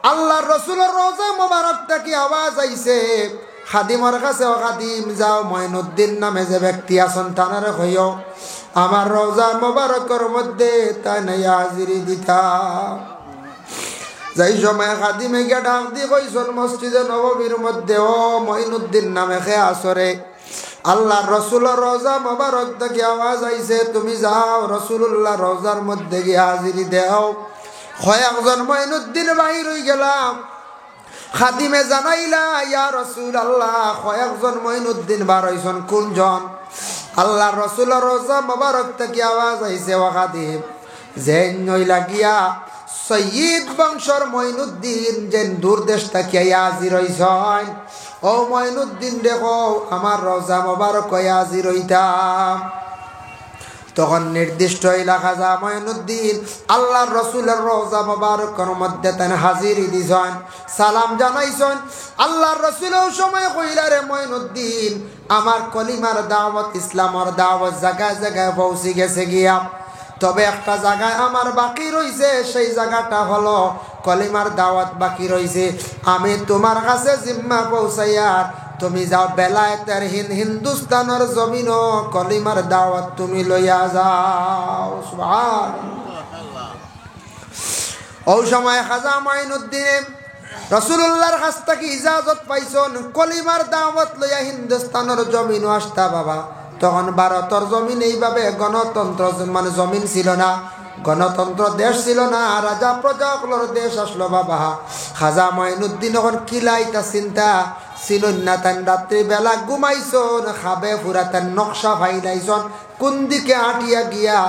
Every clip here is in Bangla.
আল্লাহর রাসূলের রওজা মোবারক থেকে আওয়াজ আইছে, খাদিমের কাছে, ও খাদিম যাও মঈনুদ্দিন নামে যে ব্যক্তি আছেন তানারে কইও আমার রওজা মোবারকের মধ্যে তাই নাই হাজিরি দিতা। যাই সময় খাদিমে গিয়া ডাক দিয়ে কইছেন মসজিদে নববীর মধ্যে, ও মঈনুদ্দিন নামে খে আসরে আল্লাহর রাসূলের রওজা মোবারক থেকে আওয়াজ আইছে, তুমি যাও রাসূলুল্লাহ রওজার মধ্যে গিয়ে হাজিরি দাও। কয়েকজন মঈনুদ্দিন বাহির হয়ে গেলাম। খাদিমে জানাইলা, ইয়া রাসূলুল্লাহ কয়েকজন মঈনুদ্দিন বার হইছেন, কোনজন? আল্লাহর রাসূলের রওজা মোবারক থেকে আওয়াজ আইছে, ও খাদিম যে নইলা গিয়া সৈয়দ বংশর মঈনুদ্দিন যে দূর দেশ থেকে হাজির হইছেন, ও মঈনুদ্দিন দেখো আমার রওজা মোবারক হাজির হইতাম। তখন নির্দিষ্ট এলাকা যা মঈনুদ্দিন আল্লাহর রাসূলের রওজা মোবারকের মধ্যে তান হাজিরি দিছেন, সালাম জানাইছেন। আল্লাহর রাসূলও সময় কইলা, রে মঈনুদ্দিন আমার কলিমার দাওয়াত ইসলামের দাওয়াত জায়গায় জায়গায় পৌঁছে গেছে গিয়া, তবে একটা জায়গায় আমার বাকি রইছে, সেই জায়গাটা হলো কলিমার দাওয়াত বাকি রইছে। আমি তোমার কাছে জিম্মা পৌঁছাইয়ার তুমি যাও বেলায়েতের হিন্দুস্তানের জমিনও কলিমার দাওয়াত তুমি লইয়া যাও। সুবহানাল্লাহ। ওই সময় খাজা মঈনুদ্দিনে রাসূলুল্লাহর কাছ থেকে ইজাজত পাইছেন কলিমার দাওয়াত লইয়া হিন্দুস্তানের জমিনও আসতা। বাবা তখন ভারতের জমিন এইভাবে গণতন্ত্র মানে জমিন ছিল না, গণতন্ত্র দেশ ছিল না, রাজা প্রজাগুলোর দেশ আসলো। বাবা খাজা মঈনুদ্দিন এখন কিলাইতা চিন্তা ছিল না, তান রাত্রি বেলা ঘুমাইছন, খাবে ফুরা তান নকশা ফাইলাইছন, কোন দিকে আটিয়া গিয়া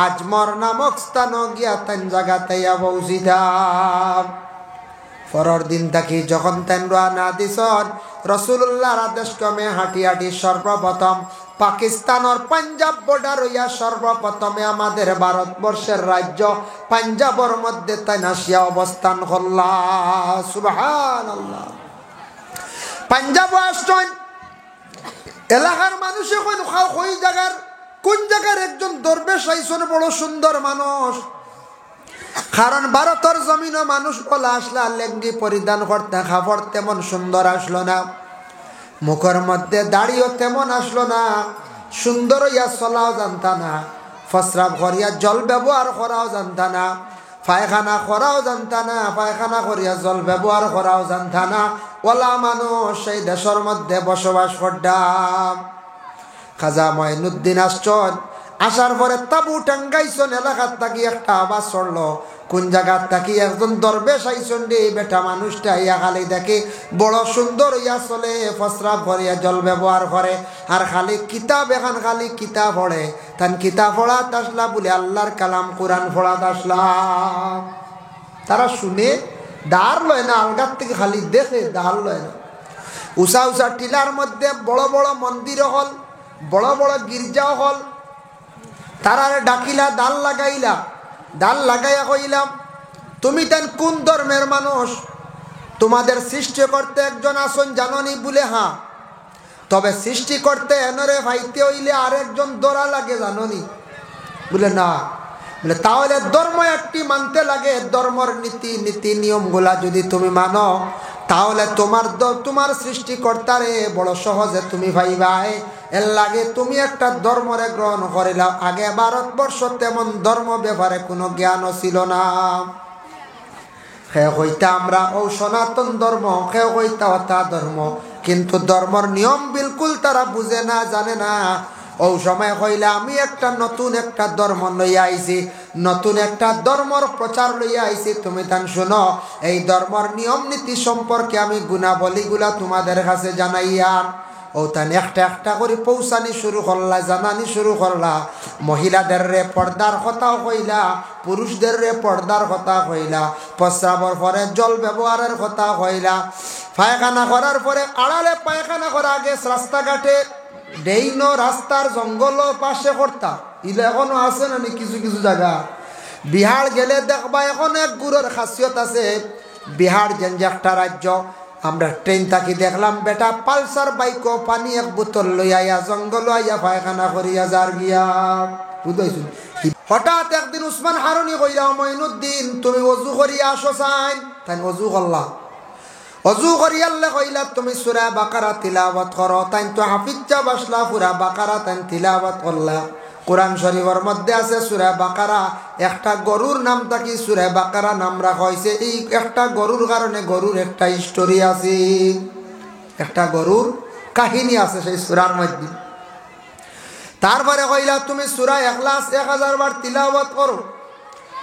আজমর নামক স্থান গিয়া তান জায়গাতে পৌঁছিতাম। পরের দিন থাকি যখন তেন রওনা দিছন রাসূলুল্লাহর আদেশ ক্রমে হাঁটি হাঁটি সর্বপ্রথম পাকিস্তানের পাঞ্জাব বর্ডার হইয়া সর্বপ্রথমে আমাদের ভারতবর্ষের রাজ্য পাঞ্জাবের মধ্যে তাই আসিয়া অবস্থান করলা। সুবহানাল্লাহ। পাঞ্জাব আসছেন, এলাকার মানুষ এখন ওই জায়গার কোন জায়গার একজন দরবেশ আইসন, বড় সুন্দর মানুষ। কারণ ভারতের জমিনও মানুষ বলা আসলা লেঙ্গি পরিধান করতে, খাবার তেমন সুন্দর আসলো না, মুখের মধ্যে দাড়িও তেমন আসলো না, সুন্দর ইয়া চলাও জানতা না, ফসরাব করিয়া জল ব্যবহার করাও জানতা না, পায়খানা করাও জানতা না, পায়খানা করিয়া জল ব্যবহার করাও জানতা না। ওলা মানুষ সেই দেশের মধ্যে বসবাস করতাম। খাজা মঈনুদ্দিন আসছেন, আসার পরে তাবু টাঙ্গাইছন, এলাকার থাকি একটা আওয়াজ চড়লো, কোন জায়গার থাকি একজন দরবেশ আইসন রে। বেটা মানুষটা ইয়া খালি দেখে বড় সুন্দর ইয়া চলে, ফসরাব করিয়া জল ব্যবহার করে, আর খালি কিতাব এখন খালি কিতাব পড়ে। তান কিতাব পড়াত আসলা বলে আল্লাহর কালাম কোরআন পড়াত আসলাম। তারা শুনে দাঁড় লয় না, আলগার থেকে খালি দেখে দাঁড় লয় না। উষা উষা টিলার মধ্যে বড় বড় মন্দির হল, বড় বড় গির্জাও হল। তারারে ডাকিলা, দাল লাগাইলা, দাল লাগাইয়া কইলাম তুমি তেন কোন ধর্মের মানুষ? তোমাদের সৃষ্টি করতে একজন আসন জাননি বলে, হ্যাঁ। তবে সৃষ্টি করতে এনরে ভাইতে হইলে আরেকজন দোরা লাগে জাননি বলে, না। বলে তাহলে ধর্ম একটি মানতে লাগে, ধর্মর নীতি নিয়মগুলা যদি তুমি মানো তাহলে তোমার সৃষ্টিকর্তারে বড় সহজে তুমি ভাইবাই। এর লাগে তুমি একটা ধর্মরে গ্রহণ করিলাম। আগে ভারতবর্ষ তেমন ধর্ম ব্যাপারে কোনো জ্ঞানও ছিল না। কেউ হইতা আমরা ও সনাতন ধর্ম, কেউ হইতা অতা ধর্ম, কিন্তু ধর্মর নিয়ম বিলকুল তারা বুঝে না, জানে না। ও সময় হইলে আমি নতুন একটা ধর্ম লইয়া আইছি, নতুন একটা ধর্মর প্রচার লইয়া আইছি। তুমি তান শুনো, এই ধর্মর নিয়ম নীতি সম্পর্কে আমি গুণাবলীগুলা তোমাদের কাছে জানাইয়া। ও তান একটা একটা করে পৌঁছানি শুরু করলা, জানানি শুরু করলা। মহিলাদের রে পর্দার কথাও কইলা, পুরুষদের রে পর্দার কথা কইলা, প্রস্রাবর পরে জল ব্যবহারের কথা কইলা, পায়খানা করার পরে আড়ালে পায়খানা করা, আগে রাস্তাঘাটে ডেইন রাস্তার জঙ্গল পাশে করতা, ইলে এখনো আছে না কিছু কিছু জায়গা। বিহার গেলে দেখবা এখন এক গুড়ের খাসিয়ত আছে। বিহার যেন যে একটা রাজ্য, আমরা ট্রেন থাকি দেখলাম বেটা পালসার বাইকও পানি এক বোতল লইয়া জঙ্গল আইয়া পায়খানা করিয়া যার গিয়া, বুঝাইছো হঠাৎ একদিন উসমান হারুনি কইরা মঈনুদ্দিন তুমি ওযু করিয়া আসো চাই তাই ওযু করলা অজু করিয়াল্লে কইলা তুমি সূরা বাকারা তিলাওয়াত করো তাই তো হাফিজা বাসলা পুরা বাকারা তাই তিলাওয়াত করলা কোরআন শরীফের মধ্যে আছে সূরা বাকারা একটা গরুর নাম থাকি সূরা বাকারা নাম রাখা হয়েছে এই একটা গরুর কারণে গরুর একটা স্টোরি আছে একটা গরুর কাহিনী আছে সেই সূরার মধ্যে তারপরে কইলা তুমি সূরা ইখলাস 1000 বার তিলাওয়াত করো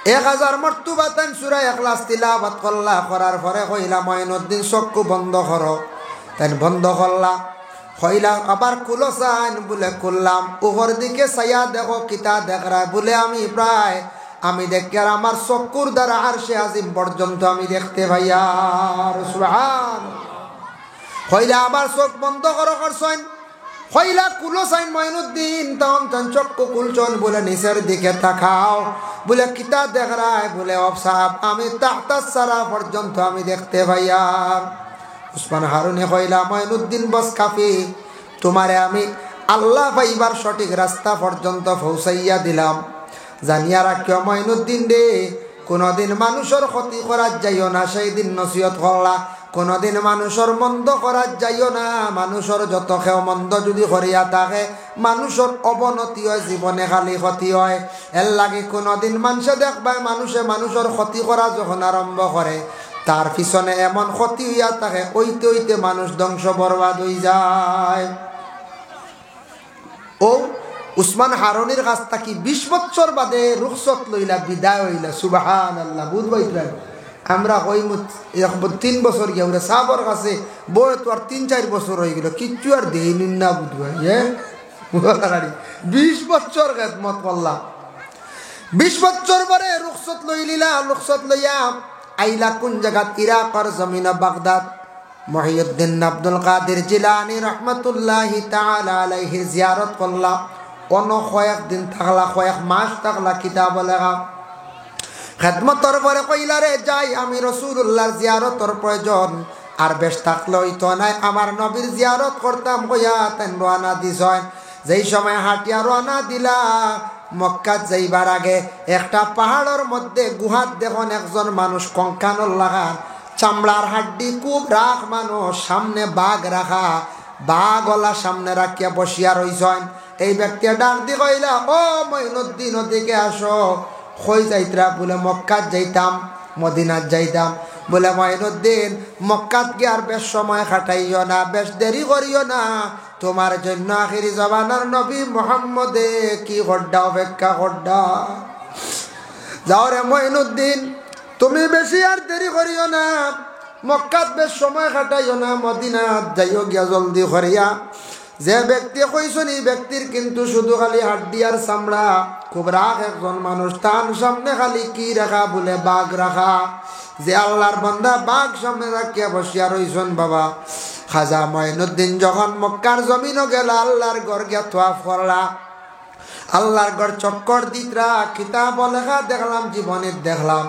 1000 মর্তবা তাই সূরা ইখলাস তিলাওয়াত করলা করার পরে কইলা মঈনুদ্দিন চক্ষু বন্ধ করো তাই বন্ধ করলা কইলা আবার খুলো চান বলে খুললাম উপর দিকে ছায়া দেখো কিতা দেখরা বলে আমি দেখি আর আমার চক্ষুর দ্বারা আরশে আজিম পর্যন্ত আমি দেখতে ভাইয়া সুবহানাল্লাহ কইলা আবার চোখ বন্ধ করো করছেন কইলা কুলো চাইন মঈনুদ্দিন তখন চক্ষু খুলছন বলে নিচের দিকে তাকাও বলে কিতা দেখরায় বলে অবসাব আমি তাহতা সারা পর্যন্ত আমি দেখতে ভাইয়া উসমান হারুনি কইলা মঈনুদ্দিন বস কাফি তোমারে আমি আল্লাহ পাইবার সঠিক রাস্তা পর্যন্ত পৌঁছাইয়া দিলাম জানিয়া রাখিও মঈনুদ্দিন রে কোনদিন মানুষের ক্ষতি করার যাইও না সেই দিন নসিহত করলা কোনদিন মানুষের মন্দ করার যাইও না মানুষের যত খেও মন্দ যদি করিয়া থাকে মানুষের অবনতি হয় জীবনে খালি ক্ষতি হয় এর লাগে কোনদিন মানুষে দেখবায় মানুষের ক্ষতি করা যখন আরম্ভ করে তার পিছনে এমন ক্ষতি হইয়া থাকে ওইতে ওইতে মানুষ ধ্বংস বরবাদ হয়ে যায় ও উসমান হারুনির কাছ থেকে 20 বছর বাদে রুখসত লইলা বিদায় হইলা সুবহানাল্লাহ বুঝবাইলেন আমরা কই 3 বছর গিয়ে আমরা সাবর কাছে বই তো আর 3-4 বছর হয়ে গেল কিচ্ছু আর দেইনি না বুঝবা 20 বছর খেদমত করলাম 20 বছর পরে রুখসত লইলিলা রুখসত লইয়া আইলা কোন জায়গা ইরাকের জমিন বাগদাদ মুহিউদ্দিন আব্দুল কাদের জিলানী রাহমাতুল্লাহি তাআলা আলাইহি জিয়ারত করলা অন কয়েক দিন থাকলা কয়েক মাস থাকলা কিতাব লেখা খেদমতর পরে কইলা রে যাই আমি রাসূলুল্লাহর জিয়ারতর প্রয়োজন আর বেশ থাকলে হইতো নাই আমার নবীর জিয়ারত করতাম কইয়া তেন রওনা দিছেন যেই সময় হাঁটিয়া রওনা দিলা মক্কাত যাইবার আগে একটা পাহাড়ের মধ্যে গুহাত দেখুন একজন মানুষ কঙ্কানর লাগা চামড়ার হাড্ডি খুব রাখ মানুষ সামনে বাঘ রাখা বাঘওয়ালা সামনে রাখিয়া বসিয়া রইছেন এই ব্যক্তি ডাক দি কইলা ও মঈনুদ্দিন ওদিকে আসো কই যাইতরা বলে মক্কাত যাইতাম মদিনাত যাইতাম বলে মঈনুদ্দিন মক্কাত গিয়ে আর বেশ সময় কাটাইও না বেশ দেরি করিও না তোমার জন্য আখিরি জমানার নবী মুহাম্মদে কি গড্ডা অপেক্ষা গড্ডা যাও রে মঈনুদ্দিন তুমি বেশি আর দেরি করিও না মক্কাত বেশ সময় কাটাইও না মদিনাত যাইও গিয়া জলদি করিয়া যে ব্যক্তি কইছেন এই ব্যক্তির কিন্তু শুধু খালি হাড্ডি আর চামড়া খুব রাগ একজন মানুষ তার সামনে খালি কি রাখা বলে বাঘ রাখা যে আল্লাহর বান্দা বাঘ সামনে রাখিয়া বসিয়া রইছেন বাবা খাজা মঈনুদ্দিন যখন মক্কার জমিনও গেল আল্লাহর ঘর গিয়া তোয়াফ করলা আল্লাহর ঘর চক্কর দিতরা কিতাব লেখা দেখলাম জীবনে দেখলাম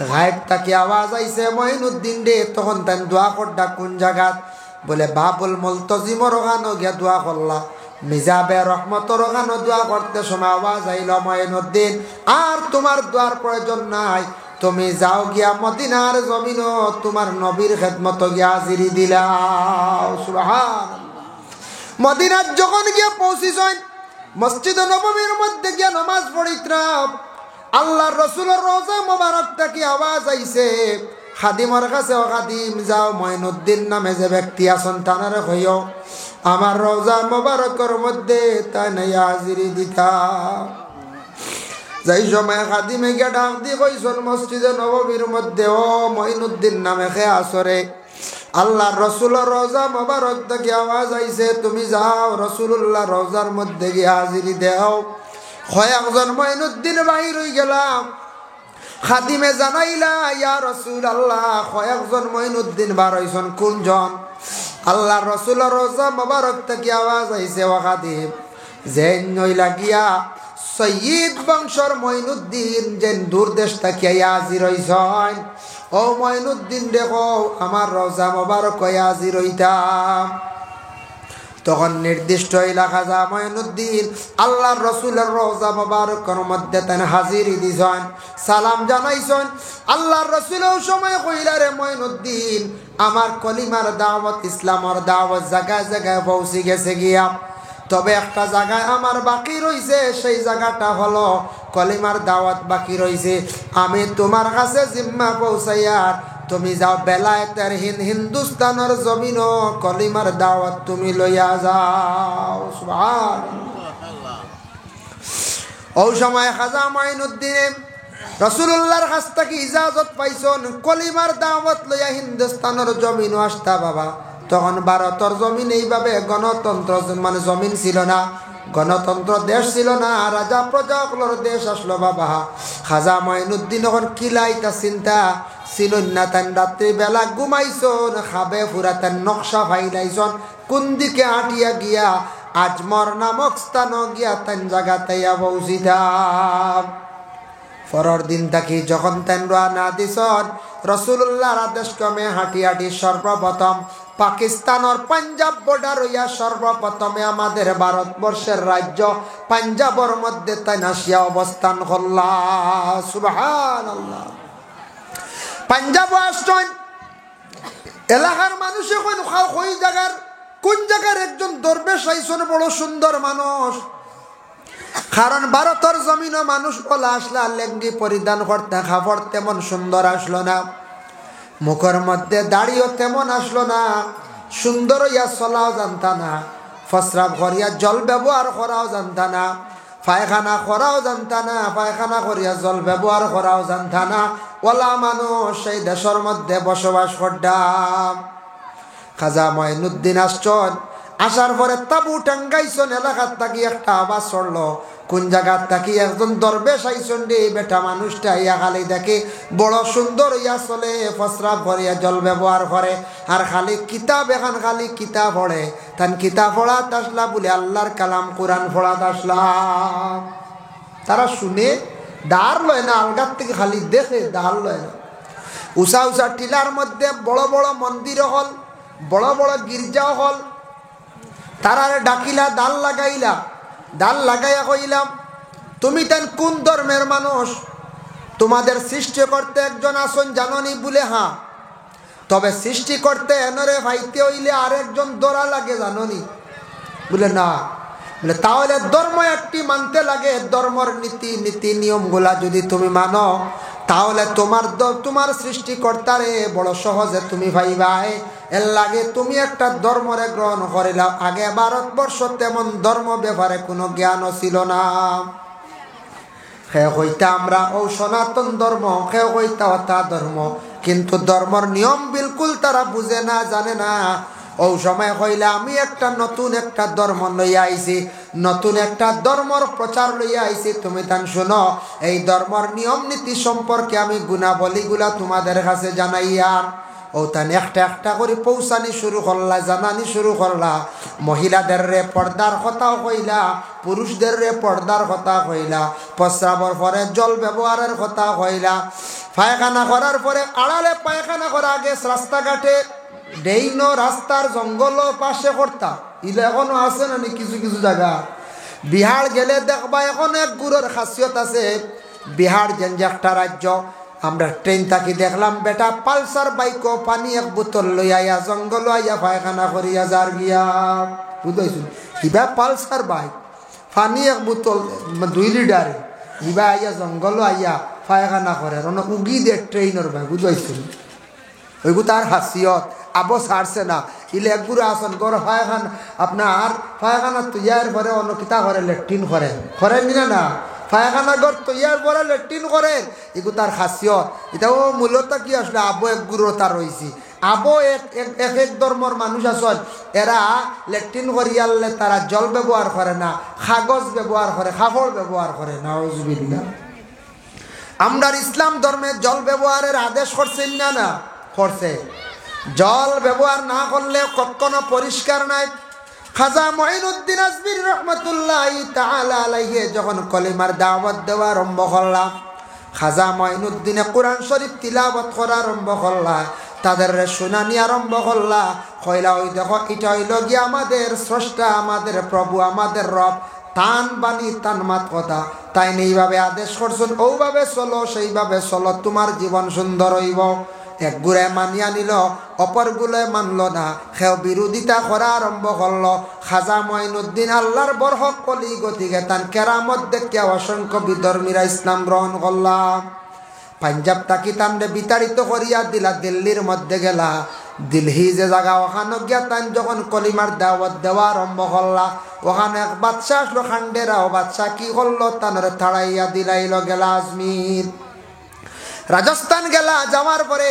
গায়েব তাকে আওয়াজ আইছে মঈনুদ্দিন রে তখন তাই দোয়া করডা কোন জায়গাত বলে বাবুল মুলতাজিমর ওখানে গিয়া দোয়া করলা মিজাবে রহমতর ওখানে দোয়া করতে সময় আওয়াজ আইল মঈনুদ্দিন আর তোমার দোয়ার প্রয়োজন নাই তুমি যাও গিয়া মদিনার জমিন তোমার নবীর খেদমত গিয়া হাজিরি দিলাও সুবহানাল্লাহ মদিনার যখন গিয়া পৌঁছিছেন মসজিদ নববীর মধ্যে গিয়া নামাজ পড়িতরা আল্লাহর রাসূলের রওজা মোবারক থেকে আওয়াজ আইছে খাদিমর কাছে ও খাদিম যাও মঈনুদ্দিন নামে যে ব্যক্তি আছেন তানারে কইও আমার রওজা মোবারকের মধ্যে তাই হাজিরি দিতা যাই সময় খাদিমে গিয়া ডাক দি কইছেন মসজিদে নববীর মধ্যে ও মঈনুদ্দিন নামে খে আসরে আল্লাহর রাসূলের রওজা মোবারক থেকে আওয়াজ আইছে তুমি যাও রাসূলুল্লাহর রওজার মধ্যে গিয়া হাজিরি দাও কয়েকজন মঈনুদ্দিন বাহির হই গেলাম খাদিমে জানাইলা ইয়া রাসূলুল্লাহ কয়েকজন মঈনুদ্দিন বার হইছেন কোনজন আল্লাহর রাসূলের রওজা মোবারক থেকে আওয়াজ আইছে ও খাদিম যেন নইলা গিয়া সৈয়দ বংশর মঈনুদ্দিন যেন দূর দেশ থেকে হাজির হইছেন ও মঈনুদ্দিন দেখো আমার রওজা মোবারক হাজির হইতাম তখন নির্দিষ্ট হইলা খাজা মঈনুদ্দিন আল্লাহর রাসূলের রওজা মোবারকের মধ্যে তেন হাজিরি দিছেন, সালাম জানাইছেন। আল্লাহর রাসূলও সময় কইলা রে মঈনুদ্দিন, আমার কলিমার দাওয়াত ইসলামের দাওয়াত জায়গায় জায়গায় পৌঁছে গেছে গিয়া, তবে একটা জায়গায় আমার বাকি রইছে, সেই জায়গাটা হলো কলিমার দাওয়াত বাকি রইছে। আমি তোমার কাছে জিম্মা পৌঁছাইয়ার তুমি যাও বেলায়েতের হিন্দুস্তানের জমিনও কলিমার দাওয়াত তুমি লইয়া যাও। সুবহানাল্লাহ। ওই সময় খাজা মঈনুদ্দিনে রাসূলুল্লাহর কাছ থেকে ইজাজত পাইছেন কলিমার দাওয়াত লইয়া হিন্দুস্তানের জমিনও আসতা বাবা। তখন ভারতের জমিন এইভাবে গণতন্ত্র মানে জমিন ছিল না, গণতন্ত্র দেশ ছিল না, রাজা প্রজাগুলোর দেশ আসলো বাবা। খাজা মঈনুদ্দিন এখন কিলাইতা চিন্তা ছিল না, তান রাত্রি বেলা ঘুমাইছন, খাবে ফুরা তান নকশা ফাইলাইছন কোন দিকে আটিয়া গিয়া আজমর নামক স্থান গিয়া তান জায়গাতেইয়া পৌঁছিতাম। পরের দিন থাকি যখন তেন রওনা দিছন রাসূলুল্লাহর আদেশ ক্রমে হাঁটি হাঁটি সর্বপ্রথম পাকিস্তানের পাঞ্জাব বর্ডার হইয়া সর্বপ্রথমে আমাদের ভারতবর্ষের রাজ্য পাঞ্জাবের মধ্যে তাই আসিয়া অবস্থান করলা। সুবহানাল্লাহ। পাঞ্জাব আসছেন এলাকার মানুষ এখন ওই জায়গার কোন জায়গার একজন দরবেশ আইসন, বড় সুন্দর মানুষ। কারণ ভারতের জমিনও মানুষ বলা আসলা লেঙ্গি পরিধান করতে খাবার তেমন সুন্দর আসলো না, মুখের মধ্যে দাড়িও তেমন আসলো না, সুন্দর ইয়া চলাও জানতা না, ফসরাব করিয়া জল ব্যবহার করাও জানতা না, পায়খানা করাও জানতা না, পায়খানা করিয়া জল ব্যবহার করাও জানতা না। ওলা মানুষ সেই দেশের মধ্যে বসবাস করতাম। খাজা মঈনুদ্দিন আসছেন, আসার পরে তাবু টাঙ্গাইছন, এলাকার থাকি একটা আওয়াজ চড়লো, কোন জায়গার থাকি একজন দরবেশ আইসন রে। বেটা মানুষটা ইয়া খালি দেখে বড় সুন্দর ইয়া চলে, ফসরাব করিয়া জল ব্যবহার করে, আর খালি কিতাব এখন খালি কিতাব পড়ে। তান কিতাব পড়াত আসলা বলে আল্লাহর কালাম কোরআন পড়াত আসলাম। তারা শুনে দাঁড় লয় না, আলগার থেকে খালি দেখে দাঁড় লয় না। উষা উষা টিলার মধ্যে বড় বড় মন্দির হল, বড় বড় গির্জাও হল। তারারে ডাকিলা, দাল লাগাইলা, দাল লাগাইয়া কইলাম তুমি তেন কোন ধর্মের মানুষ, তোমাদের সৃষ্টি করতে একজন আসন জাননি বলে হ্যাঁ, তবে সৃষ্টি করতে এনরে ভাইতে হইলে আরেকজন দোরা লাগে জাননি বলে না। বলে তাহলে ধর্ম একটি মানতে লাগে, ধর্মর নীতি নিয়মগুলা যদি তুমি মানো তাহলে তোমার সৃষ্টিকর্তারে বড় সহজে তুমি ভাইবাই। এর লাগে তুমি একটা ধর্মরে গ্রহণ করিলাম। আগে ভারতবর্ষ তেমন ধর্ম ব্যাপারে কোনো জ্ঞানও ছিল না। খেয়ে হইতা আমরা ও সনাতন ধর্ম, খেয়ে হইতা অতা ধর্ম, কিন্তু ধর্মর নিয়ম বিলকুল তারা বুঝে না, জানে না। ও সময় হইলে আমি একটা নতুন একটা ধর্ম লইয়া আইছি, নতুন একটা ধর্মর প্রচার লইয়া আইছি। তুমি তান শোনো, এই ধর্মর নিয়ম নীতি সম্পর্কে আমি গুণাবলীগুলা তোমাদের কাছে জানাইয়া ও তান একটা একটা করে পৌঁছানি শুরু করলা, জানানি শুরু করলা। মহিলাদের রে পর্দার কথা কইলা, পুরুষদের রে পর্দার কথা কইলা, প্রস্রাবর পরে জল ব্যবহারের কথা কইলা, পায়খানা করার পরে আড়ালে পায়খানা করা, আগে রাস্তাঘাটে ডেইন রাস্তার জঙ্গল পাশে করতা, ইলে এখনো আছে না কিছু কিছু জায়গা। বিহার গেলে দেখবা এখন এক গুড়ের খাসিয়ত আছে। বিহার যেন যে একটা রাজ্য, আমরা ট্রেন থাকি দেখলাম বেটা পালসার বাইক পানি এক বোতল লই আইয়া জঙ্গল আইয়া পায়খানা করিয়া যার গিয়া, বুঝাইছো কিবা পালসার বাইক পানি এক বোতল 2 লিটার ইবা আইয়া জঙ্গল আইয়া পায়খানা করে, উগি দে ট্রেনের ভাই, বুঝাইছো ওইগু তার হাসিয়ত। আবো ছাড়ছে না, ইলে একগুলো আসন গড় পায়খানা আপনার পায়খানা তৈয়ার করে অন্য কিতা করে লেট্রিন করেন না, পায়খানা ঘর তৈয়ার করে লেট্রিন করেন, এগু তার খাসিয়ত। এটা ও মূলত কি আসলে আবো এক গুরু তার রয়েছে। আবো এক ধর্মর মানুষ আসন, এরা লেট্রিন করিয়ালে তারা জল ব্যবহার করে না, কাগজ ব্যবহার করে, কাপড় ব্যবহার করে। নাউজুবিল্লাহ। আমরা ইসলাম ধর্মে জল ব্যবহারের আদেশ করছেন না? না করছে। জল ব্যবহার না করলে কখনো পরিষ্কার নাই। খাজা মঈনুদ্দিন আজমিরী রহমাতুল্লাহি তাআলা আলাইহি যখন কলিমার দাওয়াত দেওয়া আরম্ভ করলাম, খাজা মঈনুদ্দিনে কোরআন শরীফ তিলাওয়াত করা আরম্ভ করলা, তাদের শুনানি আরম্ভ করলা, কইলা ওই দেখো এটা হইল গিয়া আমাদের স্রষ্টা, আমাদের প্রভু, আমাদের রব, তান বাণী তান মাত কথা, তাই এইভাবে আদেশ করছেন, ওভাবে চলো, সেইভাবে চলো, তোমার জীবন সুন্দর হইব। এক গুড়ে মানিয়া নিল, অপর গুলে মানল না, সেও বিরোধিতা করা আরম্ভ করলো। খাজা মঈনুদ্দিন আল্লাহর বরহক কলি গতিকে তান কেরামত দেখিয়া অসংখ্য বিধর্মীরা ইসলাম গ্রহণ করলাম। পাঞ্জাব তাকি তান্ডে বিতাড়িত করিয়া দিলা, দিল্লির মধ্যে গেলা, দিল্লি যে জায়গা ওখানে গিয়া তান যখন কলিমার দাওয়াত দেওয়া আরম্ভ করলা, ওখানে এক বাদশাহ আসলো খান্ডেরা। ও বাদশাহ কি করলো, তানরে তাড়াইয়া দিলাইল, গেলা আজমির। রাজস্থান গেলা, যাওয়ার পরে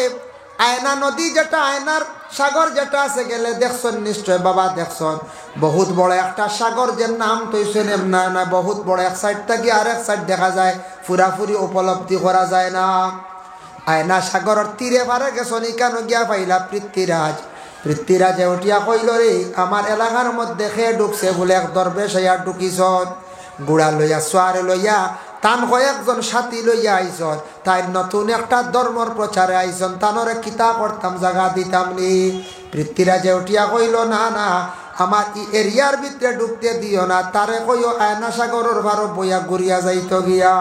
আয়না নদী যেটা, আয়নার সাগর যেটা আছে, গেলে দেখছেন নিশ্চয় বাবা, দেখছেন বহুত বড় একটা সাগর, যে নাম তৈছেন না না, বহুত বড়, এক সাইড থেকে আরেক সাইড দেখা যায়, পুরাপুরি উপলব্ধি করা যায় না। আয়না সাগরের তীরে পারে গেছন, ইকানো গিয়া পাইলা পৃথ্বীরাজ। পৃথ্বীরাজে উঠিয়া কইল, রে আমার এলাকার মধ্যে খেয়ে ঢুকছে বলে এক দরবেশ হইয়া ঢুকিছন, গুড়া লইয়া সোয়ারে লইয়া তান কয়েকজন সাথী লইয়া আইসন, তাই নতুন একটা ধর্মর প্রচারে আইসন, তানরে কিতা করতাম, জায়গা দিতাম নি। পৃথ্বীরাজে উঠিয়া কইল, না না, আমার এরিয়ার ভিতরে ঢুকতে দিও না, তারে কইও আয়না সাগরের ভারত বইয়া ঘুরিয়া যাইত গিয়া।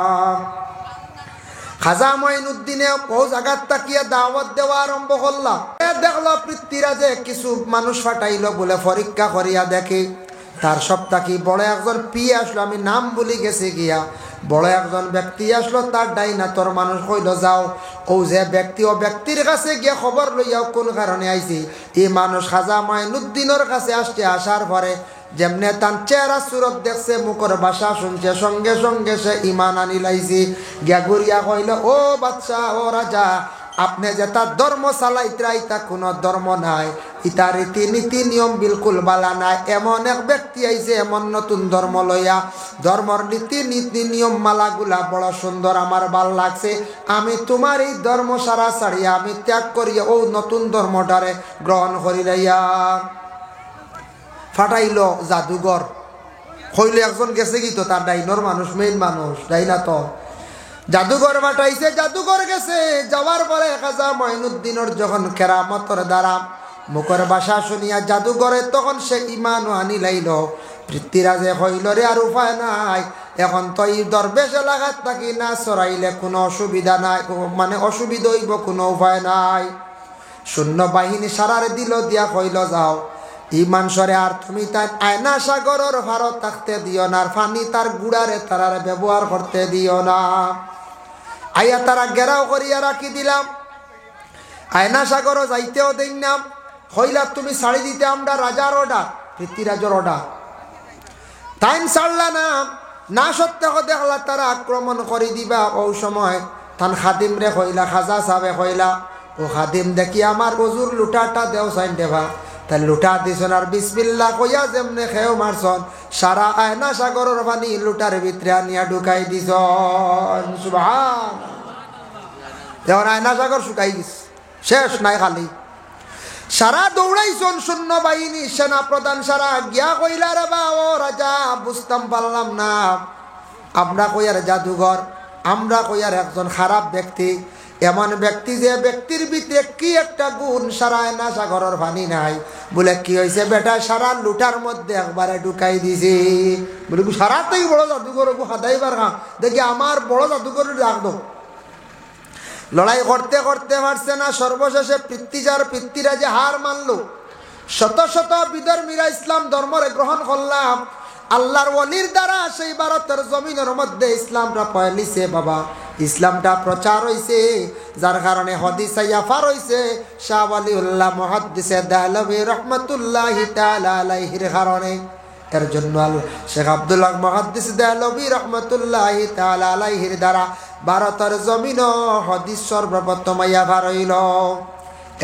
খাজা মঈনুদ্দিনে ও জায়গার তাকিয়া দাওয়াত দেওয়া আরম্ভ করলা। দেখলো পৃথ্বীরাজে কিছু মানুষ ফাটাইল বলে, পরীক্ষা করিয়া দেখে তার সপ্তাহ কি বড় একজন পিয়ে আসলো, আমি নাম বলি গেছি গিয়া, বড় একজন ব্যক্তি আসলো, তার ডাইনা তোর মানুষ কইল, যাও ও যে ব্যক্তি, ও ব্যক্তির কাছে গিয়া খবর লইয়াও কোন কারণে আইছি। এই মানুষ খাজা মঈনুদ্দিনের কাছে আসছে, আসার পরে যেমনে তার চেহারা সুরত দেখছে, মুখর ভাষা শুনছে, সঙ্গে সঙ্গে সে ইমান আনি লাইছি। গিয়া ঘুরিয়া কইল, ও বাচ্চা, ও রাজা, আপনি যে তার ধর্ম চালাইতে, ইতা কোনো ধর্ম নাই, ইতা রীতি নীতি নিয়ম বিলকুল বালা নাই। এমন এক ব্যক্তি আইছে, এমন নতুন ধর্ম লইয়া, ধর্মর নীতি নীতি নিয়ম মালাগুলা বড় সুন্দর, আমার ভাল লাগছে, আমি তোমার এই ধর্ম সারা ছাড়িয়া আমি ত্যাগ করিয়া ও নতুন ধর্মটারে গ্রহণ করি লাইয়া। ফাটাইল জাদুঘর, হইলে একজন গেছে কি তো, তার ডাইনর মানুষ, মেইন মানুষ, ডাইনা তো জাদুঘর ফাটাইছে, জাদুঘর গেছে। যাওয়ার পরে খাজা মঈনুদ্দিনের যখন কেরামতর দ্বারা মুখের ভাষা শুনিয়া জাদুঘরে, তখন সে ইমানও আনি লাইল। পৃথ্বীরাজে হইল, রে আর উপায় নাই, এখন তো এই দরবেশ এলাকাত থাকি না চড়াইলে কোনো অসুবিধা নাই, মানে অসুবিধা হইব, কোনো উপায় নাই। শূন্য বাহিনী সারারে দিল, দিয়া কইল, যাও ইমান সরে, আর তুমি তাই আয়না সাগরের ভারত থাকতে দিও না, আর পানি তার গুড়ারে তারারে ব্যবহার করতে দিও না। আইয়া তারা গেরাও করিয়া রাখি দিলাম, আয়না সাগরও যাইতেও দেই না। হইলা তুমি ছাড়ি দিতে, আমরা রাজার অর্ডার, পৃথ্বীরাজের অর্ডার, টাইম ছাড়লা না, না সত্ত্বেও দেখলা তারা আক্রমণ করে দিবা। ও সময় তান খাদিম রে কইলা, খাজা সাহেবে কইলা, ও খাদিম দেখি আমার অজুর লুটাটা দেও সাইন দেবা। তাই লুটা দিছন, আর বিসমিল্লাহ কইয়া যেমনে খেয়েও মারছন, সারা আয়না সাগরের পানি লুটার ভিতরে আনিয়া ঢুকাই দিছন। সুবহান, যেমন আয়না সাগর শুকাই গেছে, শেষ নাই, খালি সারা দৌড়াইছন শূন্য বাহিনী, সেনা প্রধান সারা গিয়া কইলা, রে বা ও রাজা, বুঝতাম পারলাম না, আমরা কইয়ার জাদুঘর, আমরা কইয়ার একজন খারাপ ব্যক্তি, এমন ব্যক্তি যে ব্যক্তির ভিতরে কি একটা গুণ, সারা আয়না সাগরের পানি নাই। বলে কি হয়েছে বেটা, সারা লুটার মধ্যে একবারে ঢুকাই দিছি। বলে সারা থেকে বড় জাদুঘর হাদাইবার খা, দেখি আমার বড় জাদুঘর রাখবো। লড়াই করতে করতে পারছে না, সর্বশেষে পৃথ্বীরাজে হার মানল। শত শত বিধর্মীরা ইসলাম ধর্মরে গ্রহণ করলাম, আল্লাহর ওলির দ্বারা সেই ভারতের জমিনের মধ্যে ইসলামটা পয়লিছে বাবা, ইসলামটা প্রচার হইছে, যার কারণে হাদিস ইয়াফার হইছে শাহ ওয়ালিউল্লাহ মুহাদ্দিসে দেহলভী রহমাতুল্লাহি তাআলা আলাইহির কারণে। এর জন্য শেখ আব্দুল্লাহ মুহাদ্দিস দেহলভী রহমাতুল্লাহি তাআলা আলাইহির দ্বারা ভারতের জমিন হাদিস সর্বপ্রথম ইয়াফার হইল।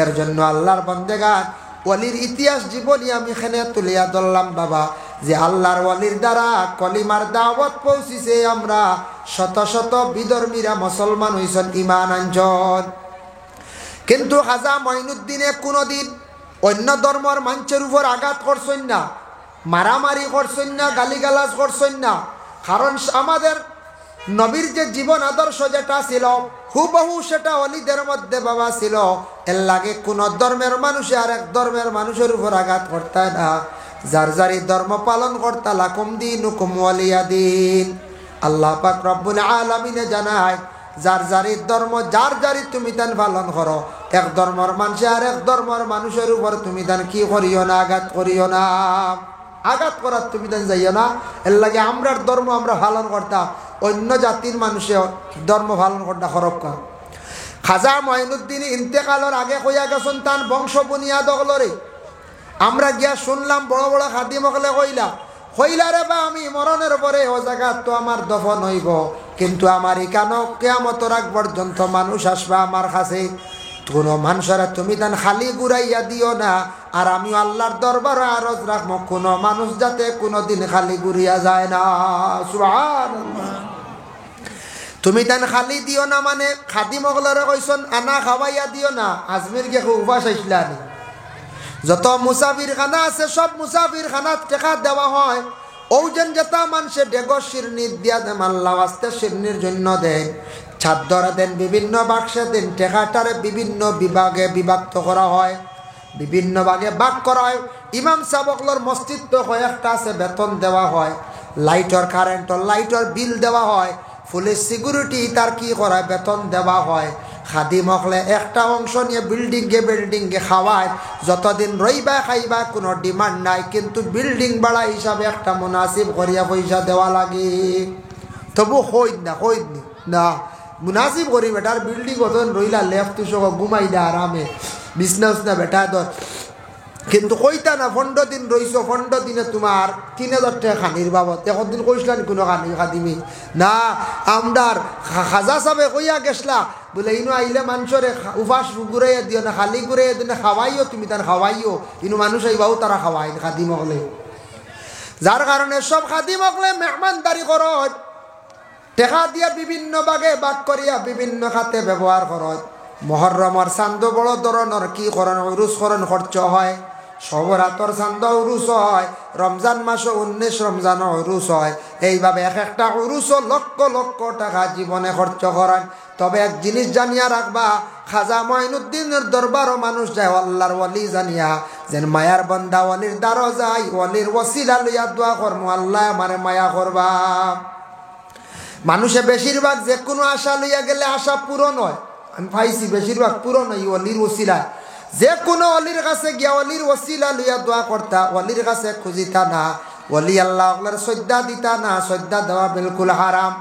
এর জন্য আল্লাহর বান্দেগান ওলির ইতিহাস জীবনী আমি এখানে তুলিয়া ধরলাম বাবা, যে আল্লাহর ওলির দ্বারা কলিমার দাওয়াত পৌঁছিছে, আমরা শত শত বিধর্মীরা মুসলমান হইছেন, ইমান আনছেন। কিন্তু খাজা মঈনুদ্দিনে কোনোদিন অন্য ধর্মের মানুষের উপর আঘাত করছেন না, মারামারি করছেন না, গালিগালাজ করছেন না। কারণ আমাদের নবীর যে জীবন আদর্শ যেটা ছিল হুবহু সেটা অলিদের মধ্যে বাবা ছিল। এর লাগে কোন ধর্মের মানুষে আর এক ধর্মের মানুষের উপর আঘাত করতে না। যার যারই ধর্ম পালন করতা লাকুম দীনুকুম ওয়ালিয়া দিন। আল্লাহ পাক রব্বুল আলামিনে জানায় যার যারই ধর্ম যার যারই তুমি তান পালন করো। এক ধর্মের মানুষে আর এক ধর্মের মানুষের উপর তুমি তান কি করিও না, আঘাত করিও না। আঘাত করার তুমি তান যাইও না। এর লাগে আমরার ধর্ম আমরা পালন করতাম, অন্য জাতির মানুষে ধর্ম পালন করতা হরফ কর। খাজা মঈনুদ্দিন ইন্তেকালের আগে কইয়া গেছেন তান বংশ বুনিয়াদ হলরে। আমরা গিয়া শুনলাম বড় বড় খাদিম হলে কইলা রে বা আমি মরণের পরে ও জায়গা তো আমার দফন হইব, কিন্তু আমার এখানে কিয়ামতের আগ পর্যন্ত মানুষ আসবে আমার কাছে। কোনো মানুষেরা তুমি তান খালি ঘুরাইয়া দিও না। আর আমি আল্লাহর দরবারে আরজ রাখবো কোনো মানুষ যাতে কোনোদিন খালি ঘুরিয়া যায় না। সুবহানাল্লাহ। তুমি তান খালি দিও না মানে খাদিম হলরে কইছন আনা খাওয়াইয়া দিও না। আজমির গে উপাস আসলানি যত মুসাফির খানা আছে সব মুসাফির খানাত টেকা দেওয়া হয়। ওজন যেটা মানুষের ডেগো শিরনির দিয়া দেন, আল্লাহ আস্তে শিরনির জন্য দেন, ছাদরা দেন, বিভিন্ন বাক্সে দেন। টেকাটারে বিভিন্ন বিভাগে বিভক্ত করা হয়, বিভিন্ন ভাগে ভাগ করা হয়। ইমাম সাবকলর মসজিদ তো কয়েকটা আছে, বেতন দেওয়া হয়। লাইটর কারেন্টর লাইটর বিল দেওয়া হয়। পুলিশ সিকিউরিটি তার কি করা বেতন দেওয়া হয়। খাদিম হকলে একটা অংশ নিয়ে বিল্ডিংয়ে খাওয়ায়। যতদিন রইবা খাইবা কোনো ডিমান্ড নাই, কিন্তু বিল্ডিং ভাড়া হিসাবে একটা মুনাসিব করিয়া পয়সা দেওয়া লাগে। তবু হইত না মুনাসিব করি বেটার বিল্ডিং কতদিন রইলা লেফট সহ ঘুমাই দে আরামে বিজনেস না বেটা ধর। কিন্তু কইতা না 15 দিন রইছো, 15 দিনে তোমার 3000 টাকা খানির বাবদ। এখন দিন কইসলেন কোনো খাদিমি না। আমদার খাজা সাহেব কইয়া গেছলা বলে ইনো আইলে মানুষরে উপাস ঘুরাইয়া দিও না, খালি ঘুরাইয়া দিও না, খাওয়াইও তুমি তার খাওয়াইও। ইনো মানুষ আইবাও তারা খাওয়াই খাদিম হকলে। যার কারণে সব খাদিম হকলে মেহমানদারি করত, টেকা দিয়া বিভিন্ন ভাগে ভাগ করিয়া বিভিন্ন খাতে ব্যবহার করত। মহরমর চান্দ বড় ধরনের কি করেন উরুস করেন খরচ হয়। সবরাতর চান্দ উরুস হয়। রমজান মাসে 19 রমজান উরুস হয়। এইভাবে এক একটা উরুস লক্ষ লক্ষ টাকা জীবনে খরচ করেন। তবে এক জিনিস জানিয়া রাখবা, খাজা মঈনুদ্দিনের দরবারও মানুষ যায় আল্লাহর ওয়ালি জানিয়া, যেন মায়ার বান্দা ওয়ালির দ্বারও যায়, ওয়ালির ওসিলা লইয়া দোয়া করমু আল্লাহ আমারে মায়া করবা। মানুষে বেশিরভাগ যে কোনো আশা লইয়া গেলে আশা পূরণ হয়। আমি পাইছি বেশিরভাগ পূরণ হয় অলির ওসিলা। যে কোনো অলির কাছে গিয়া অলির ওসিলা লইয়া দোয়া করতা, অলির কাছে খুঁজিতা না, অলি আল্লাহ শ্রদ্ধা দিতা না। শ্রদ্ধা দেওয়া বিলকুল হারাম।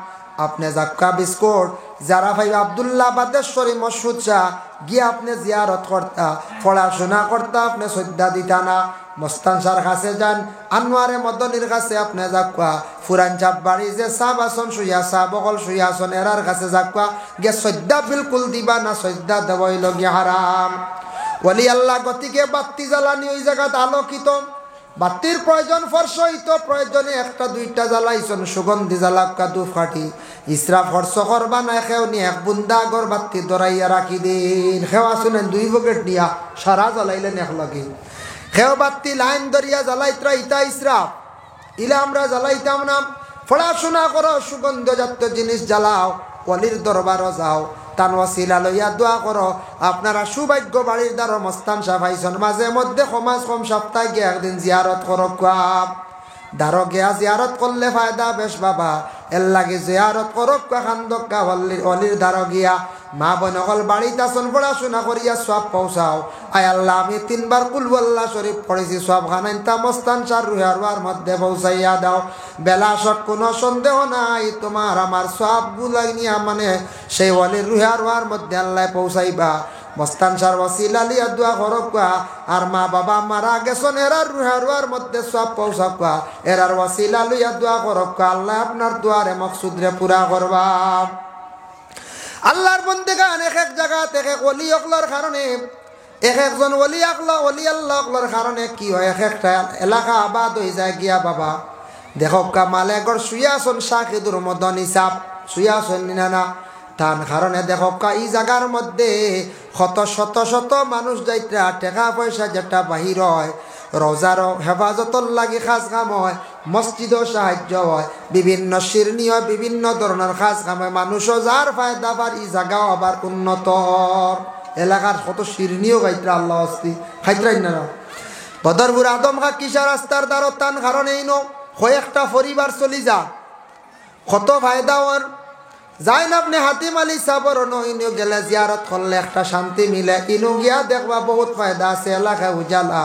আপনি জাক্কা বিস্কুট যারা ভাই আবদুল্লাহ বাদেশ্বরী মসুদ শাহ গিয়ে আপনি জিয়ারত করতা, পড়াশোনা করতা, আপনি শ্রদ্ধা দিতা না। মস্তান শাহর কাছে যান, আনোয়ারে মদনির কাছে আপনি যাক্কা, ফুরান চাপ বাড়ি যে সাহ আসন শুইয়া সাহ বকল শুইয়া আসন এরার কাছে যাক্কা গিয়ে শ্রদ্ধা বিলকুল দিবা না। শ্রদ্ধা দেওয়াই লগিয়া হারাম। ওলি আল্লাহ গতিকে বাত্তি জ্বালানি ওই জায়গাত আলোকিত, বাতির প্রয়োজন ফর্স হইতো, প্রয়োজনে একটা দুইটা জ্বালাইছন সুগন্ধি জ্বালাক্কা দুফ কাঠি। ইসরাফ খরচ করবা না, খেও নিয়ে এক বুন্দা আগর বাতি দরাইয়া রাখি দিন। খেওয়া শুনেন 2 বকেট নিয়া সারা জ্বালাইলেন এক লগে। খেও বাতি লাইন দরিয়া জ্বালাইতরা ইতা ইসরাফ, ইলা আমরা জ্বালাইতাম না। পড়াশোনা করো, সুগন্ধ জাতীয় জিনিস জ্বালাও, অলির দরবারও যাও, তান ওসিলা লইয়া দোয়া করো। আপনারা সৌভাগ্য বাড়ির দ্বারা মস্তান সাফাইছন, মাঝে মধ্যে সমাজ কম সপ্তাহে গিয়ে একদিন জিয়ারত করো। দারো গিয়া জিয়ারত করলে ফায়দা বেশ বাবা। এর লাগে জিয়ারত করো খান্দকা অলির দারো গিয়া। মা বোনকল বাড়িতে আসন পড়াশোনা করিয়া সব পৌঁছাও। আয় আল্লাহ আমি 3 বার কুল আল্লাহ শরীফ পড়েছি, সব খানাইতা মস্তান সার রুহার মধ্যে পৌঁছাইয়া দাও। বেলা সব কোনো সন্দেহ নাই, তোমার আমার সব গুলাই নিয়া মানে সেই অলির রুহার মধ্যে আল্লাহ পৌঁছাইবা। মস্তান সার ওসিলা লিয়া দোয়া করকা। আর মা বাবা মারা গেছন এরার রুহার মধ্যে সব পৌঁছাকা, এরার ওসিলা লিয়া দোয়া করকা। আল্লাহ আপনার দোয়ারে মকসুদরে পুরা করবা। আল্লাহর বন্দেগান এক এক জায়গাতে এক এক ওলি অকলার কারণে, এক একজন ওলি আল্লাহ অকলার কারণে কি হয়, এক একটা এলাকা আবাদ হয়ে যায় গিয়া বাবা। দেখো মালেগর শুয়াছন শাকিদুর মদনী সাপ শুয়াছন না তার কারণে দেখো এই জায়গার মধ্যে শত শত মানুষ যাইতে টাকা পয়সা যেটা বাহির হয়, রোজারও হেফাজতর লাগি খাস কাম হয়, মসজিদও সাহায্য হয়, বিভিন্ন শিরনি হয়, বিভিন্ন ধরনের খাস কাম হয়। মানুষও যার ফায়দা পার ই জায়গাও আবার উন্নত এলাকার কত শিরনিও খাইতরা আল্লাহ আসতি খাইতরাই না। বদরপুর আদম খা কিসা রাস্তার দ্বারা টান কারণে ইনো কয়েকটা পরিবার চলি যা কত ফায়দা ওর যাই না। আপনি হাতিম আলী সাবর ইনো গেলে জিয়ারত করলে একটা শান্তি মিলে, ইনো গিয়া দেখবা বহুত ফায়দা আছে, এলাকা উজালা।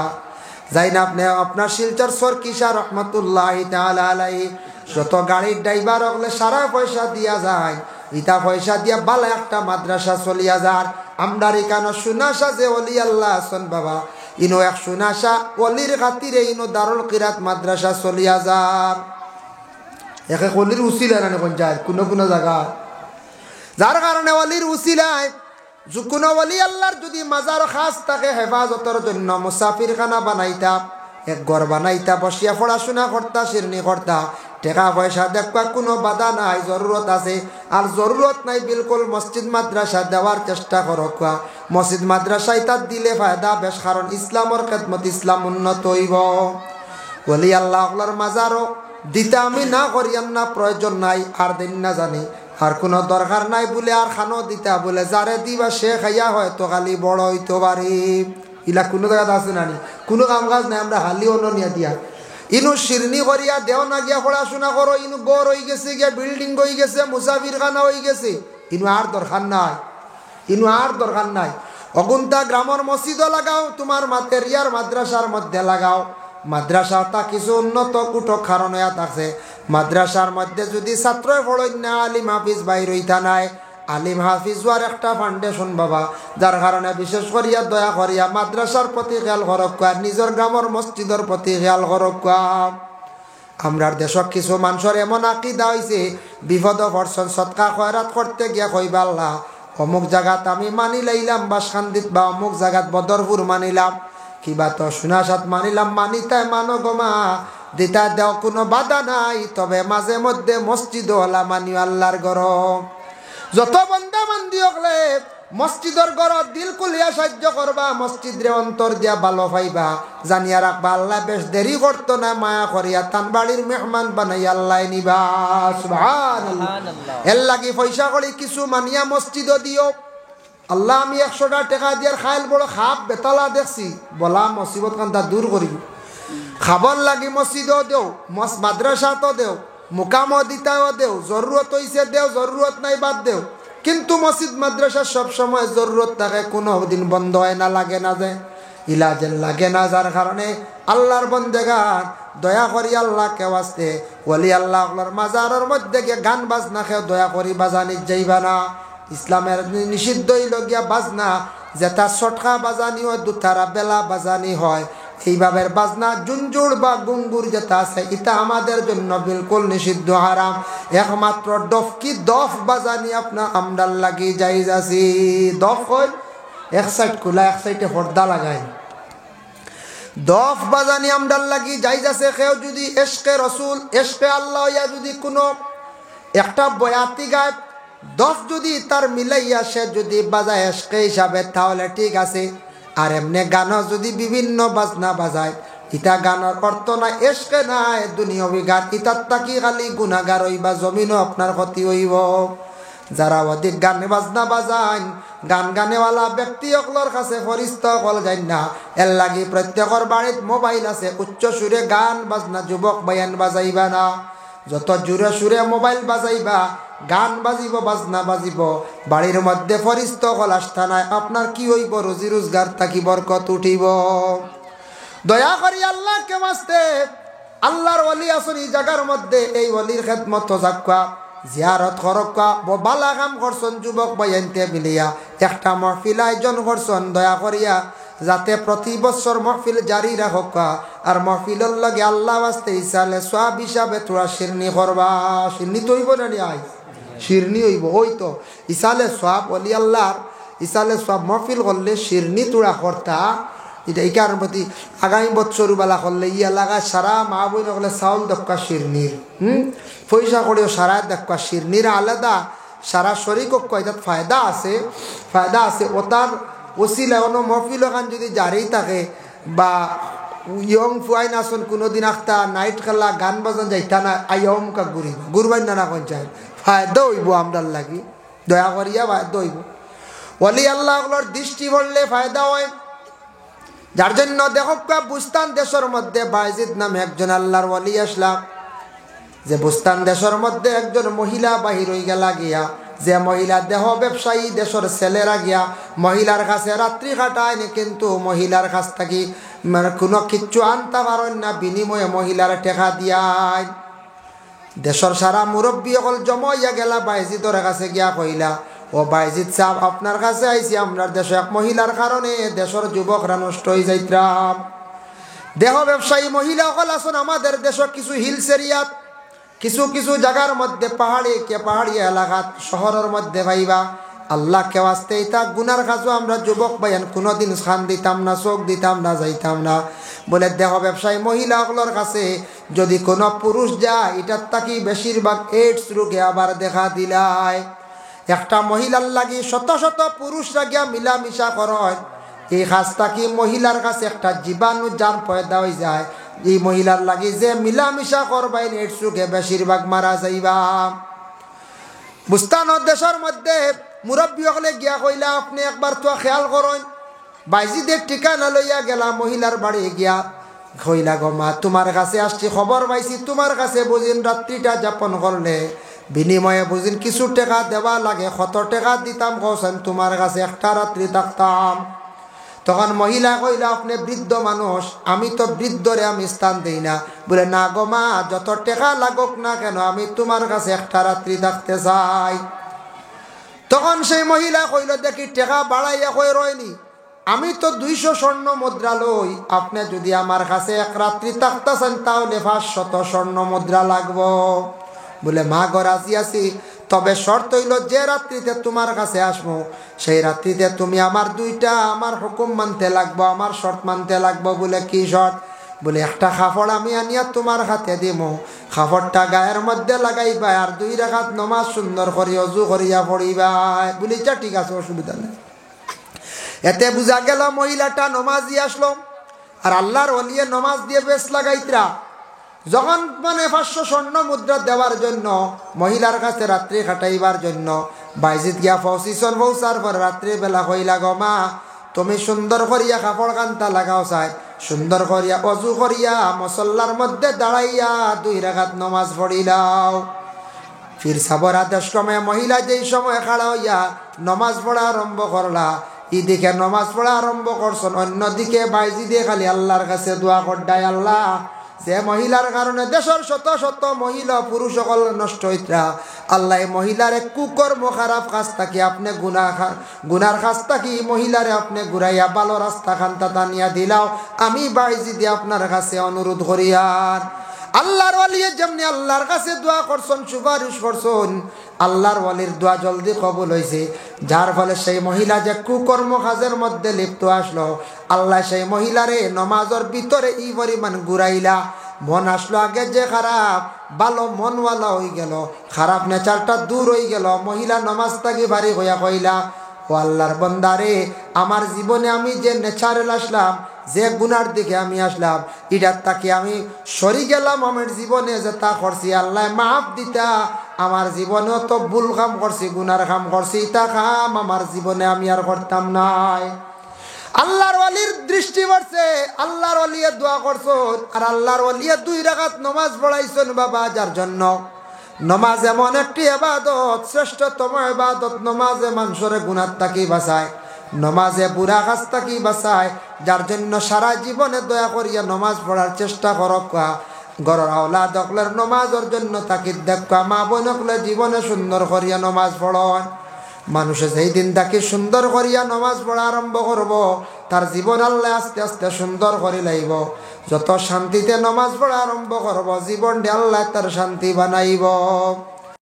যাই না আপনি আপনার শিলচর সর কিসা রহমতুল্লাহ তাআলা আলাইহি যত গাড়ির ড্রাইভার হলে সারা পয়সা দিয়া যায়, ইটা পয়সা দিয়া বালা একটা মাদ্রাসা চলিয়া যার। আমরার এখানে সুনাশা যে অলি আল্লাহ আসন বাবা, ইনো এক সুনাশা অলির খাতিরে ইনো দারুল কিরাত মাদ্রাসা চলিয়া যার। একে অলির উচিলা না কোন যায় কোনো কোনো জায়গা, যার কারণে অলির উচিলায় কোনো অলি আল্লাহর যদি মাজার খাস থাকে হেফাজতের জন্য মুসাফির খানা বানাইতা, এক ঘর বানাইতা, বসিয়া পড়াশোনা করতা, শিরনি করতা, টাকা পয়সা দেখবা কোনো বাধা নাই। জরুরত আছে আর জরুরত নাই বিলকুল মসজিদ মাদ্রাসা দেওয়ার চেষ্টা করক। মসজিদ মাদ্রাসায় তার দিলে ফায়দা বেশ, কারণ ইসলামর খেদমত ইসলাম উন্নত হইব। ওলি আল্লাহর মাজারও দিতে আমি না করিয়াম না, প্রয়োজন নাই, আর দিন না জানি আর কোনো দরকার নাই বলে আর খানো দিতা বলে যারে দিবা সে খাইয়া হয়তো খালি বড় হইতে পারি। ইলা কোনো জায়গাতে আছে নানি, কোনো কাম কাজ নাই, আমরা হালি অন্য নিয়ে দিয়া ইনু শিরনি করিয়া দেও না গিয়া পড়াশোনা করো, ইনু গড় হয়ে গেছে, গিয়া বিল্ডিং হয়ে গেছে, মুসাফির খানা হয়ে গেছে, ইনু আর দরকার নাই, ইনু আর দরকার নাই। অগুন্তা গ্রামের মসজিদও লাগাও, তোমার এরিয়ার মাদ্রাসার মধ্যে লাগাও। মাদ্রাসাটা কিছু উন্নত কুটক কারণ হইয়া থাকছে। মাদ্রাসার মধ্যে যদি ছাত্রই পড়েন না, আলিম হাফিজ বাইর হইতা নাই, আলিম হাফিজ হওয়ার একটা ফাউন্ডেশন বাবা, যার কারণে বিশেষ করিয়া দয়া করিয়া মাদ্রাসার প্রতি খেয়াল করক, নিজের গ্রামের মসজিদের প্রতি খেয়াল করক। আমরার দেশক কিছু মানুষের এমন আকিদা হয়েছে, বিপদ পড়ছন সৎকা খয়রাত করতে গিয়া কইবা আল্লাহ অমুক জায়গাত আমি মানি লাইলাম বাসখান্দিত, বা অমুক জায়গাত বদরপুর মানিলাম, কিবা তো সুনাসাত মানিলাম, মানিতায় মানো গোমা দিতা দেও কোনো বাধা নাই, তবে মাঝে মধ্যে মসজিদ হলা মানিও আল্লাহর ঘর। যত বন্দা বান্দি হলে মসজিদের ঘর দিল কুলিয়া সাহায্য করবা, মসজিদ রে অন্তর দিয়া ভালো পাইবা, জানিয়া রাখবা আল্লাহ বেশ দেরি করতো না, মায়া করিয়া তান বাড়ির মেহমান বানাই আল্লাহ নিবা। সুবহানাল্লাহ। এর লাগি পয়সা করি কিছু মানিয়া মসজিদ দিও। আল্লাহ আমি 100টা টাকা দিয়ার খাইল বড় খাপ বেতালা দেখছি, বলা মুসিবত কান্তা দূর করি। খাবার লাগি মসজিদও দেও, মাদ্রাসা তো দেও, মুকামও দিতাও দেও, জরুরত হইছে দেও, জরুরত নাই বাদ দেও। কিন্তু মসজিদ মাদ্রাসা সব সময় জরুরত থাকে, কোনো দিন বন্ধ হয় না, লাগে না, যে ইলাজের লাগে না। যার কারণে আল্লাহর বন্দেগান দয়া করি আল্লাহ কেউ আসতে ওলি আল্লাহর মাজারের মধ্যে গিয়ে গান বাজনা খেয়ে দয়া করি বাজানি যাইবা না। ইসলামের নিষিদ্ধ লগিয়া বাজনা, যেটা ছটকা বাজানি হয়, দুতারা বেলা বাজানি হয়, এইভাবে বাজনা জুনজুর বা গুঙ্গুর যেটা আছে এটা আমাদের জন্য বিলকুল নিষিদ্ধ, হারাম। একমাত্র ডফকি দফ বাজানি আপনার আমদার লাগি যাইজ আছি। দফ হয় এক সাইড খোলা, এক সাইডে পর্দা লাগাই, দফ বাজানি আমদার লাগি যাইজ আছে। কেউ যদি এশকে রসুল এশকে আল্লাহ ইয়া যদি কোনো একটা বয়াতি গায়, দফ যদি তার মিলাইয়া সে যদি বাজায় এশকে হিসাবে তাহলে ঠিক আছে। আর এমনি গানও যদি বিভিন্ন বাজনা বাজায়, ইটা গানের অর্থ নাই, এশকে নাই, দুনিয়াবি গান, ইটার তাকি খালি গুনাগার হইবা, জমিনও আপনার ক্ষতি হইব। যারা অধিক গান বাজনা বাজান, গান গানেওয়ালা ব্যক্তি সকলের কাছে ফরিস্তা কল যায় না। এর লাগি প্রত্যেকের বাড়িত মোবাইল আছে, উচ্চ সুরে গান বাজনা যুবক বায়ান বাজাইবা না। যত জোরে সুরে মোবাইল বাজাইবা, গান বাজিব, বাজনা বাজিব, বাড়ির মধ্যে ফরিস্তা কল আস্থা নাই, আপনার কি হইব? রুজি রোজগার থাকি বরকত উঠিব। দয়া করি আল্লাহ কে মাসতে আল্লাহর ওলি আসুন এই জায়গার মধ্যে, এই ওলির খেদমত যাক্কা, জিয়ারত করক্কা, বালা কাম করছেন যুবক বায়ানতে মিলিয়া একটা মহফিল আয়োজন করছেন, দয়া করিয়া যাতে প্রতি বছর মহফিল জারি রাখক্কা। আর মহফিলের লগে আল্লাহ বাস্তে ইসালে সব হিসাবে তোরা শিরনি করবা। শিরনি তো হইব না, আই শিরনি হইব, ওই তো ইসালে সব অলি আল্লাহর ইসালে সব মহফিল করলে শিরনি তোরা করতা। এটা এই কারণ প্রতি আগামী বছর বেলা করলে ইয়া লাগা সারা মা বই নকলে চাউল দেখা শিরনির, পয়সা করেও সারা দেখা শিরনির আলাদা, সারা শরীর কয়টাত ফায়দা আছে, ফায়দা আছে। ও তার ওসিলা কোনো মহফিল ওখান যদি জারি থাকে বা ইয়ং ফুয়াই নাচন কোনোদিন আখতা নাইট খেলা গান বাজান যাইতা না আইয়ম কা ঘুরবাই না পঞ্চায়েত ফায়দা হইব আমরার লাগি দয়া করিয়া ফায়দা হইব ওলি আল্লাহর দৃষ্টি পড়লে ফায়দা হয় যার জন্য দেখকা বুস্তান দেশের মধ্যে বাইজিদ নামে একজন আল্লাহর ওলি আসলাম যে বুস্তান দেশের মধ্যে একজন মহিলা বাহির হয়ে গেলা গিয়া যে মহিলা দেহ ব্যবসায়ী দেশের ছেলেরা গিয়া মহিলার কাছে রাত্রি কাটায় না কিন্তু মহিলার কাছ থেকে মানে কোনো কিচ্ছু আনতে পারেন না বিনিময়ে মহিলার টেকা দিয়ায় দেশের সারা মুরব্বী অকল জমাইয়া গেলা বাইজিদর কাছে গিয়া কইলা ও বাইজিদ সাহেব আপনার কাছে আইছি আমরা দেশে এক মহিলার কারণে দেশের যুবকরা নষ্ট হয়ে যাইতাম দেহ ব্যবসায়ী মহিলা অকল আসুন আমাদের দেশ কিছু হিলস এরিয়াত কিছু কিছু জায়গার মধ্যে পাহাড়ি এলাকাত শহরের মধ্যে ভাইবা আল্লাহ কে ওয়াস্তে এটা গুনার কাজও আমরা যুবক ভাইয়ান কোনোদিন খান দিতাম না চোখ দিতাম না যাইতাম না বলে দেহ ব্যবসায়ী মহিলাগুলোর কাছে যদি কোনো পুরুষ যায় এটার তাকি বেশিরভাগ এইডস রোগে আবার দেখা দিলায় একটা মহিলার লাগি শত শত পুরুষরা গিয়া মিলামিশা করেন এই কাজটা কি মহিলার কাছে একটা জীবাণু যার পয়দা হয়ে যায় এই মহিলার লাগি যে মিলামিশা করবাই এইডস রোগে বেশিরভাগ মারা যাইবা বুস্তান দেশের মধ্যে মুরব্বী হলে গিয়া কইলা আপনি একবার তো খেয়াল করেন বাইজিদের ঠিকানা লইয়া গেলা মহিলার বাড়ি গিয়া কইলা গো মা তোমার কাছে আসছি খবর পাইছি তোমার কাছে বুঝিন রাত্রিটা যাপন করলে বিনিময়ে বুঝিন কিছু টাকা দেওয়া লাগে কত টাকা দিতাম কৌছেন তোমার কাছে একটা রাত্রি থাকতাম তখন মহিলা কইলা আপনি বৃদ্ধ মানুষ আমি তো বৃদ্ধরে আমি স্থান দেই না বলে না গো মা যত টাকা লাগুক না কেন আমি তোমার কাছে একটা রাত্রি থাকতে চাই তখন সেই মহিলা কইল দেখি টাকা বাড়াইয়া কই রয়নি আমি তো 200 স্বর্ণ মুদ্রা লই আপনি যদি আমার কাছে এক রাত্রি থাকতেছেন তাহলে 500 স্বর্ণ মুদ্রা লাগবো বলে মা গো রাজি আছি তবে শর্ত হইল যে রাত্রিতে তোমার কাছে আসবো সেই রাত্রিতে তুমি আমার আমার হুকুম মানতে লাগবো আমার শর্ত মানতে লাগবো বলে কি শর্ত বলে একটা কাপড় আমি আনিয়া তোমার হাতে দিব কাপড়টা গায়ের মধ্যে লাগাইবা আর 2 রাকাত নামাজ সুন্দর করে ওযু করিয়া পড়িবা বলি যা ঠিক আছে অসুবিধা নেই এতে বুঝা গেল মহিলাটা নামাজি আসলো আর আল্লাহর ওলিয়ে নামাজ দিয়ে বেশ লাগাইতরা যখন মানে 500 স্বর্ণ মুদ্রা দেওয়ার জন্য মহিলার কাছে রাত্রি কাটাইবার জন্য বাইজিদ গিয়া পৌঁছিছন পৌঁছার পর রাত্রি বেলা কইলা গো মা তুমি সুন্দর করিয়া কাপড় কান্তা লাগাও চাই সুন্দর করিয়া অজু করিয়া মুসল্লার মধ্যে দাঁড়াইয়া 2 রাকাত নামাজ পড়িলাও ফির সাবর আদেশ ক্রমে মহিলা যেই সময় খাড়া হইয়া নামাজ পড়া আরম্ভ করলা এদিকে নামাজ পড়া আরম্ভ করছেন অন্যদিকে বাইজিদে খালি আল্লাহর কাছে দোয়া করডায় আল্লাহ যে মহিলার কারণে দেশের শত শত মহিলা পুরুষ সকল নষ্ট হইতরা আল্লাহ মহিলারে কুকর্ম খারাপ কাজ থাকি আপনি গুনার কাজ থাকি মহিলারে আপনি ঘুরাইয়া ভালো রাস্তা খান্তা টানিয়া দিলাও আমি বাইজিদে আপনার কাছে অনুরোধ করিয়ার আল্লাহর ওলিয়ে যেমনি আল্লাহর কাছে দোয়া করছেন সুপারিশ করছেন আল্লাহর ওলির দোয়া জলদি কবুল হয়েছে যার ফলে সেই মহিলা যে কুকর্ম কাজের মধ্যে লিপ্ত আসলো আল্লাহ সেই মহিলারে নমাজের ভিতরে এই পরিমাণ ঘুরাইলা মন আসলো আগে যে খারাপ ভালো মনওয়ালা হয়ে গেল খারাপ নেচারটা দূর হয়ে গেল মহিলা নমাজ থাকি ভারী হইয়া কইলা ও আল্লাহর বান্দারে আমার জীবনে আমি যে নেচারেল আসলাম যে গুনার দিকে আমি আসলাম এটার তাকে আমি সরি গেলাম আমার জীবনে যে তা করছি আল্লাহ মাফ দিতা আমার জীবনেও তো ভুল কাম করছি গুনার কাম করছি তা কাম আমার জীবনে আমি আর করতাম নাই আল্লাহর ওলির দৃষ্টি পড়ছে আল্লাহর ওলিয়ে দোয়া করছেন আর আল্লাহর ওলিয়ে 2 রাকাত নামাজ পড়াইছেন বাবা যার জন্য নামাজ এমন একটি ইবাদত শ্রেষ্ঠতম ইবাদত নামাজে মানুষের গুনাহ থেকে বাঁচায় নামাজে বুড়া কাজ থেকে বাঁচায় যার জন্য সারা জীবনে দয়া করিয়া নামাজ পড়ার চেষ্টা করক ঘরের আওলাদ অকলের নামাজের জন্য তাকিদ দেখা মা বোন অকলে জীবনে সুন্দর করিয়া নামাজ পড়ন মানুষে যেই দিন তাকে সুন্দর করিয়া নামাজ পড়া আরম্ভ করব তার জীবন আল্লাহ আস্তে আস্তে সুন্দর করে লাইব যত শান্তিতে নামাজ পড়া আরম্ভ করব জীবনটা আল্লাহ তার শান্তি বানাইব।